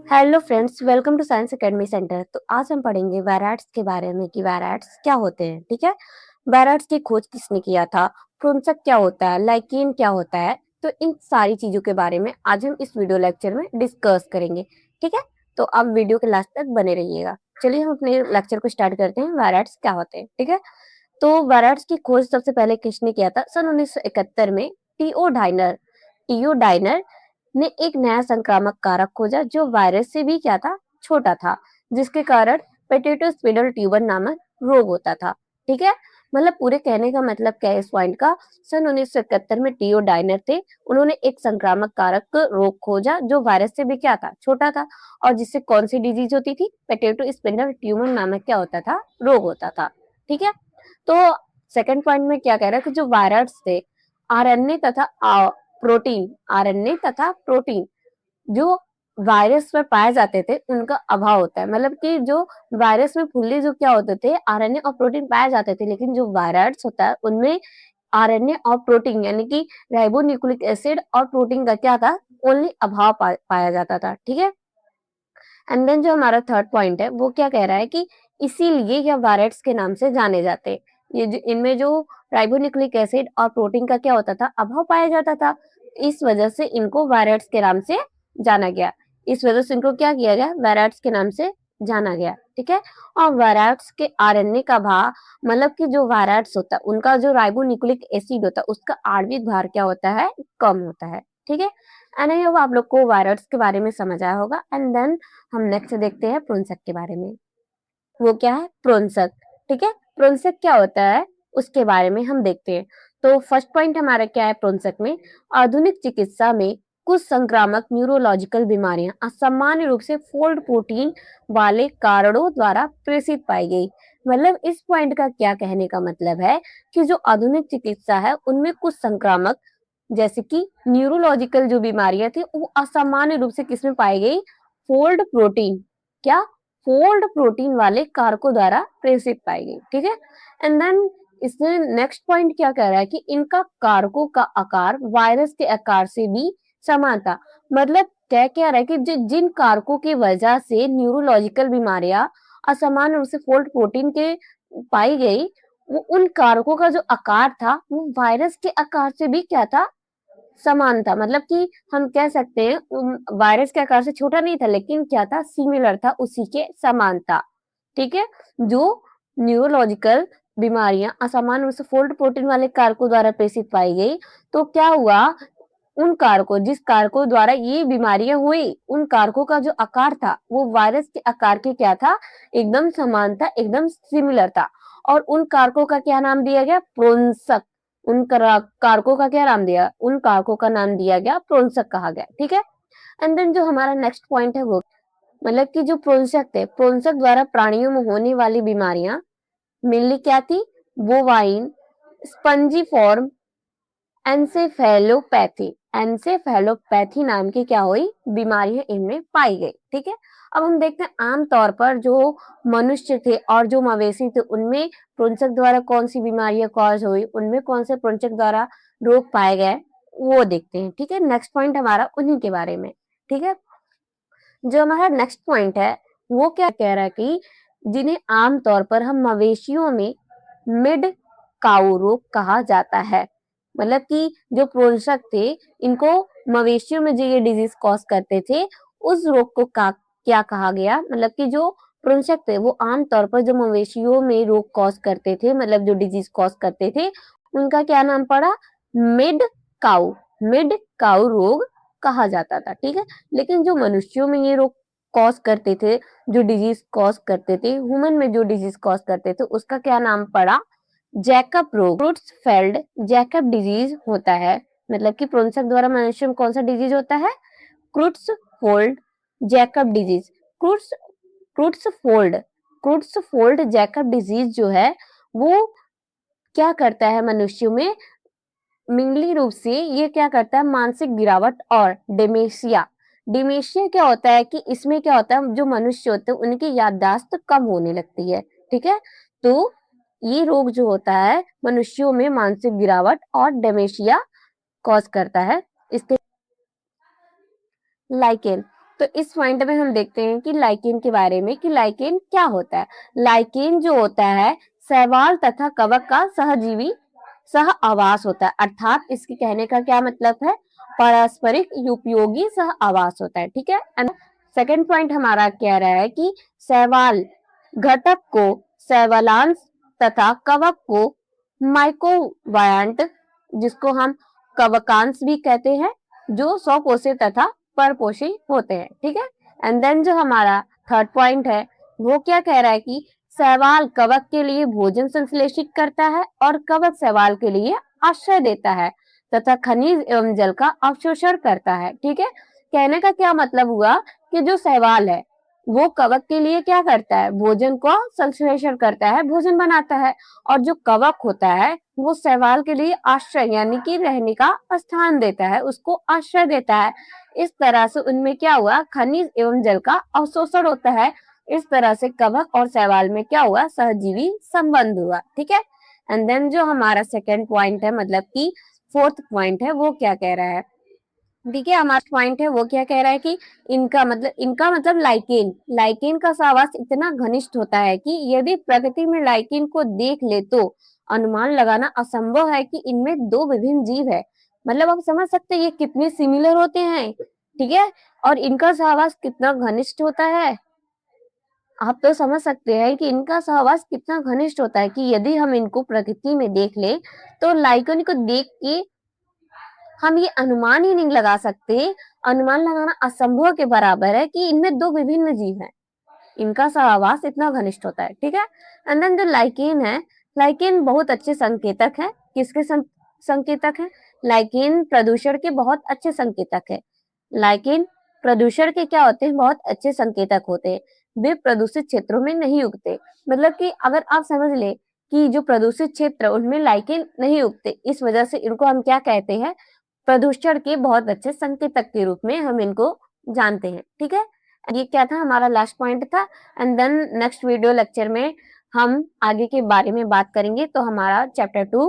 Hello friends, welcome to science academy centre. तो आज हम पढ़ेंगे वायरस के बारे में कि वायरस क्या होते हैं। ठीक है, वायरस की खोज किसने किया था, प्रोन्सक क्या होता है, लाइकेन क्या होता है, तो इन सारी चीजों के बारे में आज हम इस वीडियो लेक्चर में डिस्कस करेंगे। ठीक है, तो आप वीडियो के लास्ट तक बने रहिएगा। चलिए हम अपने लेक्चर को स्टार्ट करते हैं। वायरस क्या होते हैं। ठीक है, तो वायरस की खोज सबसे पहले किसने किया था? सन 1971 में टीओ डाइनर ने एक नया संक्रामक कारक खोजा जो वायरस से भी क्या था, छोटा था, जिसके कारण पोटैटो स्पिडल ट्यूबर नामक रोग होता था। ठीक है, मतलब पूरे कहने का मतलब क्या है इस पॉइंट का? सन 1971 में टीओ डाइनर थे, उन्होंने एक संक्रामक कारक रोग खोजा जो वायरस से भी क्या था, छोटा था, और जिससे कौन सी डिजीज होती थी? पोटैटो स्पिंडल ट्यूमर नामक क्या होता था, रोग होता था। ठीक है, तो सेकंड पॉइंट में क्या कह रहा है कि जो वायरस थे, आरएनए तथा आरएनए तथा प्रोटीन जो वायरस में पाए जाते थे उनका अभाव होता है। मतलब कि जो वायरस में फुल्ली जो क्या होते थे, आरएनए और प्रोटीन पाए जाते थे, लेकिन जो वायरस होता है उनमें आरएनए और प्रोटीन यानी कि राइबोन्यूक्लिक एसिड और प्रोटीन का क्या था, ओनली अभाव पाया जाता था। ठीक है, एंड देन जो हमारा थर्ड पॉइंट है वो क्या कह रहा है कि इसीलिए यह वायरस के नाम से जाने जाते हैं। ये जो इनमें जो राइबोन्यूक्लिक एसिड और प्रोटीन का क्या होता था, अभाव पाया जाता था, इस वजह से इनको वायरस के नाम से जाना गया। इस वजह से इनको क्या किया गया, वायरस के नाम से जाना गया। ठीक है, और वायरस के आरएनए का भार, मतलब कि जो वायरस होता है उनका जो राइबोन्यूक्लिक एसिड होता है उसका आणविक भार क्या होता है, कम होता है। ठीक है, एंड आई होप आप लोग को वायरस के बारे में समझ आया होगा। एंड देन हम नेक्स्ट देखते हैं प्रोन्सक के बारे में। वो क्या है, प्रोन्सक। ठीक है, प्रोन्सक क्या होता है उसके बारे में हम देखते हैं। तो फर्स्ट पॉइंट हमारा क्या है प्रोन्सक में? आधुनिक चिकित्सा में कुछ संक्रामक न्यूरोलॉजिकल बीमारियां असामान्य रूप से फोल्ड प्रोटीन वाले कारणों द्वारा प्रेषित पाई गई। मतलब इस पॉइंट का क्या कहने का मतलब है कि जो आधुनिक चिकित्सा है उनमें कुछ संक्रामक जैसे कि न्यूरोलॉजिकल जो बीमारियां थी वो असामान्य रूप से किसमें पाई गई, फोल्ड प्रोटीन, क्या, फोल्ड प्रोटीन वाले कारकों द्वारा प्रेषित पाई गई। ठीक है, एंड देन इसने नेक्स्ट पॉइंट क्या कह रहा है कि इनका कारकों का आकार वायरस के आकार से भी समान था। मतलब क्या कह रहा है कि जिन कारकों की वजह से न्यूरोलॉजिकल बीमारियां असामान्य रूप से फोल्ड प्रोटीन के पाई गई, वो उन कारकों का जो आकार था वो वायरस के आकार से भी क्या था, समान था। मतलब कि हम कह सकते हैं वायरस के आकार से छोटा नहीं था, लेकिन क्या था, सिमिलर था, उसी के समान था। ठीक है, जो न्यूरोलॉजिकल बीमारियां असामान्य रूप से फोल्ड प्रोटीन वाले कारकों द्वारा प्रेषित पाई गई, तो क्या हुआ, उन कारकों जिस कारकों द्वारा ये बीमारियां हुई उन कारकों का जो आकार था वो वायरस के आकार के क्या था, एकदम समान था, एकदम सिमिलर था। और उन कारकों का क्या नाम दिया गया, प्रोन्सक। कारकों का क्या नाम दिया, उन कारकों का नाम दिया गया प्रोन्सक कहा गया। ठीक है, एंड देन जो हमारा नेक्स्ट पॉइंट है वो, मतलब कि जो प्रोन्सक थे, प्रोन्सक द्वारा प्राणियों में होने वाली बीमारियां मेनली क्या थी, bovine spongy form encephalopathy, encephalopathy नाम की क्या हुई, बीमारियां इनमें पाई गई। ठीक है, अब हम देखते हैं आमतौर पर जो मनुष्य थे और जो मवेशी थे उनमें प्रोन्सक द्वारा कौन सी बीमारियां कॉज हुई, उनमें कौन से प्रोन्सक द्वारा रोग पाए गए, वो देखते हैं। ठीक है, नेक्स्ट पॉइंट हमारा उन्हीं के बारे में। ठीक है, जो हमारा नेक्स्ट पॉइंट है वो क्या कह रहा है कि जिन्हें आमतौर पर हम मवेशियों में मिड काउ रोग कहा जाता है। मतलब कि जो प्रोषक थे इनको मवेशियों में जो ये डिजीज कॉज करते थे उस रोग को क्या कहा गया, मतलब कि जो प्रोषक थे वो आमतौर पर जो मवेशियों में रोग कॉज करते थे, मतलब जो डिजीज कॉज करते थे, उनका क्या नाम पड़ा, मिड काउ, मिड काउ रोग कहा जाता था। ठीक है, लेकिन जो मनुष्यों में ये रोग कॉज करते थे, जो डिजीज कॉज करते थे, ह्यूमन में जो डिजीज कॉज करते थे उसका क्या नाम पड़ा, जैकब रोग, क्रुट्सफेल्ड जैकब डिजीज होता है। मतलब कि प्रोन्सक द्वारा मनुष्य में कौन सा डिजीज होता है, क्रुट्सफोल्ड जैकब डिजीज। क्रुट्स क्रुट्सफोल्ड क्रुट्सफोल्ड जैकब डिजीज जो है वो क्या करता है मनुष्यों में, मेनली रूप से ये क्या करता है, मानसिक गिरावट और डिमेंशिया। डिमेंशिया क्या होता है कि इसमें क्या होता है, जो मनुष्य होते हैं उनकी याददाश्त कम होने लगती है। ठीक है, तो ये रोग जो होता है मनुष्यों में मानसिक गिरावट और डिमेंशिया कॉज करता है। इसके लाइकेन, तो इस पॉइंट में हम देखते हैं कि लाइकेन के बारे में कि लाइकेन क्या होता है। लाइकेन जो होता है शैवाल तथा कवक का सहजीवी सह आवास होता है, अर्थात इसके कहने का क्या मतलब है, पारस्परिक उपयोगी सह आवास होता है। ठीक है। एंड सेकेंड पॉइंट हमारा कह रहा है कि शैवाल घटक को शैवालांश तथा कवक को माइक्रोबायंट, जिसको हम कवकांश भी कहते हैं, जो स्वकोषी तथा परपोषी होते हैं। ठीक है। एंड देन जो हमारा थर्ड पॉइंट है वो क्या कह रहा है कि शैवाल कवक के लिए भोजन संश्लेषित करता है और कवक शैवाल के लिए आश्रय देता है तथा खनिज एवं जल का अवशोषण करता है। ठीक है। कहने का क्या मतलब हुआ कि जो शैवाल है वो कवक के लिए क्या करता है, भोजन को संश्लेषण करता है, भोजन बनाता है, और जो कवक होता है वो शैवाल के लिए आश्रय यानी कि रहने का स्थान देता है, उसको आश्रय देता है। इस तरह से उनमें क्या हुआ, खनिज एवं जल का अवशोषण होता है। इस तरह से कवक और शैवाल में क्या हुआ, सहजीवी संबंध हुआ। ठीक है। एंड देन जो हमारा सेकेंड पॉइंट है, मतलब कि फोर्थ पॉइंट है, वो क्या कह रहा है। ठीक है। हमारा पॉइंट है वो क्या कह रहा है कि इनका मतलब लाइकेन, लाइकेन का सहवास इतना घनिष्ठ होता है कि यदि प्रकृति में लाइकेन को देख ले तो अनुमान लगाना असंभव है कि इनमें दो विभिन्न जीव है। मतलब आप समझ सकते हैं ये कितने सिमिलर होते हैं। ठीक है। और इनका सहवास कितना घनिष्ठ होता है, आप तो समझ सकते हैं कि इनका सहवास कितना घनिष्ठ होता है कि यदि हम इनको प्रकृति में देख ले तो लाइकेन को देख के हम ये अनुमान ही नहीं लगा सकते, अनुमान लगाना असंभव के बराबर है कि इनमें दो विभिन्न जीव हैं, इनका सहवास इतना घनिष्ठ होता है। ठीक है। एंड देन जो लाइकेन है, लाइकेन बहुत अच्छे संकेतक है। किसके संकेतक है, लाइकेन प्रदूषण के बहुत अच्छे संकेतक है। लाइकेन प्रदूषण के क्या होते हैं, बहुत अच्छे संकेतक होते हैं। वे प्रदूषित क्षेत्रों में नहीं उगते, मतलब कि अगर आप समझ ले कि जो प्रदूषित क्षेत्र उनमें लाइकेन नहीं उगते, इस वजह से इनको हम क्या कहते हैं, प्रदूषण के बहुत अच्छे संकेतक के रूप में हम इनको जानते हैं। ठीक है। ये क्या था, हमारा लास्ट पॉइंट था। And then next video lecture में हम आगे के बारे में बात करेंगे। तो हमारा चैप्टर 2